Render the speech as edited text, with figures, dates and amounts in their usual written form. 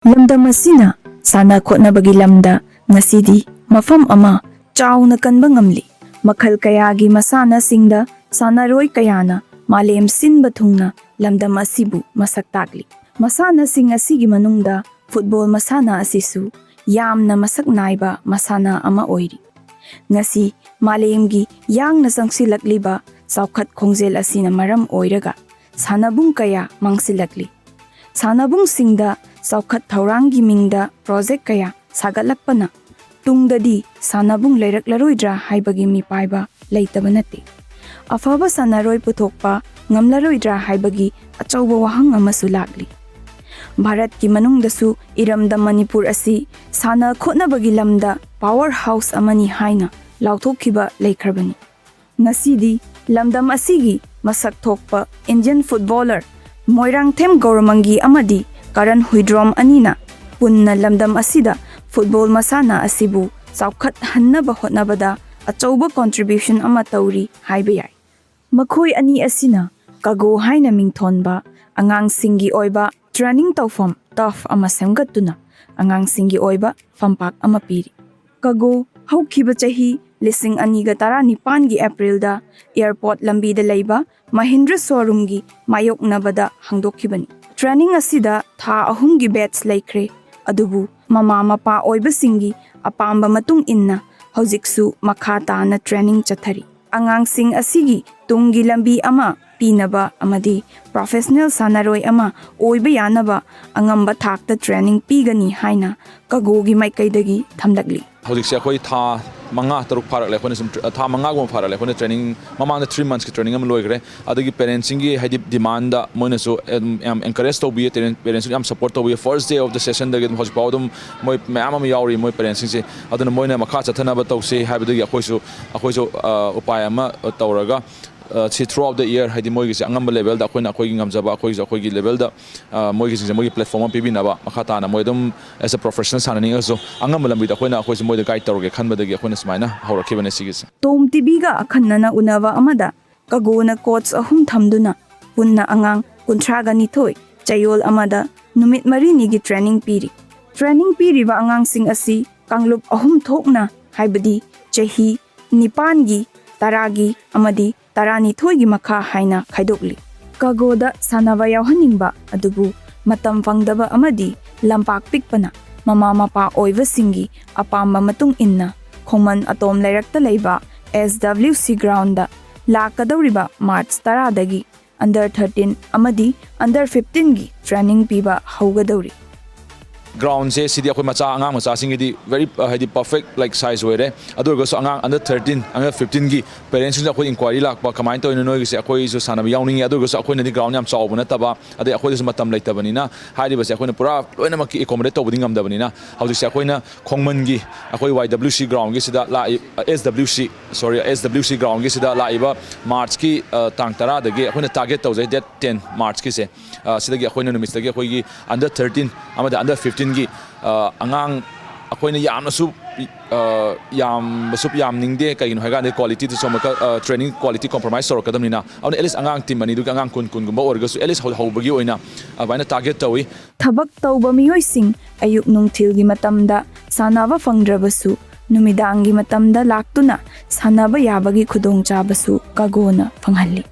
Lamdam asina sanna-khotnabagi lamda ngashidi mapham ama chaona kanba ngamli Makhal kayagi masannasingda sannaroi kayana malem sinba thungna lamdam asibu masak takli Masannasing asigi manungda football masanna asisu yamna masak naiba masanna ama oiri ngasi malemgi yangna sangsilakliba saukhat khongjel asina maram oiraga sanabung kaya mangsilakli sanabung singda saukhat thaurangi mingda project kaya sagalakpana tungdadi sanabung leiraklaroidra haibagi mipaiba leitaba nate afaba sannaroi puthokpa ngamlaroidra haibagi achauba wahang amasu lakli Bharat ki manungdasu iramdam Manipur asi sanna-khotnabagi lamda powerhouse amani haina lauthokhiba leikrabani ngashidi lamdam asigi masak thokpa Indian footballer Moirangthem Gauramangi amadi Karan Huidrom anina punna lamdam asida football masanna asibu saukhat hannaba hotnabada achauba contribution ama tauri haiba yai makhoi ani asina Kago haina mingthonba angangsinggi oiba training tawfam tough ama semgatuna angangsinggi oiba fampak ama piri Kago haukhiba chahi lising aniga tara nipangi Aprilda airport lambida leiba Mahindra showroomgi mayoknabada hangdokhibani training asida tha ahumgi batch laikre adubu mama mapa oibasingi apamba matung inna hojiksu makha tana training chathari angangsing asigi tungi lambi ama pinaba amadi professional sannaroi ama oiba yanaba angamba thakta training pigani haina Kagogi maikaidagi thamlakli Hojikse akhoi tha manga taruk pharak le khone tha manga gom pharak le khone training mamang 3 months ki training am loigre adagi parents singi haidi demand da moina so am encourage to be parents am support to be first day of the session da gem hoj pawdum moi mama am yauri moi parents singi aduna moina makha chathana ba tawse haibadagi akhoi so upaya ama tawraga see throughout the year haidi moi gi angamba level da akhoi na akhoi gi ngamjaba akhoi gi level da moi gi moi platform am pibina ba makha ta na moi dum as a professional sanani also angamba lambi da akhoi na akhoi moi da guide tawge khanbadagi akhoi na smaina haurakibane sigis Tom TV ga akhanna unava amada Kagona coach ahum thamduna punna angang kunthraga nithoi chayol amada numit marini gi training piri ba angang sing asi kanglup ahum thokna haibadi chahi nipan gi taragi amadi tarani thoi gi makha haina khaidokli Kagoda sanaba yawhaningba adubu matam fangdaba amadi lampak pikpana mama mapa oiva singi apamba matung inna khongman atom leirakta leiba SWC ground da lakadawriba March 10 dagi under 13 amadi under 15 gi training piba haugadawri ground se sidi akhoi macha angang macha singi di very haidi perfect like size were adurgo so angang under 13 under 15 gi parents singa akhoi inquiry lakpa kamai to noi gi se akhoi so sanaba yawning adurgo so akhoi na di ground yam chawbu na taba ade akhoi so matam leitabani na haidi ba se akhoi na pura loina maki accommodate to buding amdabani na hauji se akhoi na khongman gi akhoi YWC ground gi sida la SWC ground gi sida laiba March ki tang tara dagi akhoi na target to that 10 March ki se sida gi akhoi na numis dagi akhoi gi under 13 amada under 15 gi angang akhoi na yam ningde kain hoiga de quality to some training quality compromise or kadamina on elis angang team ani du angang kun gumba orga su elis hobagi oina abaina target tawi thabak tawba miyoi sing ayuk nungthil gi matamda sanaba fangdrabasu numidangi matamda laktuna sanaba yabagi khudong chabasu Kagona phanghalli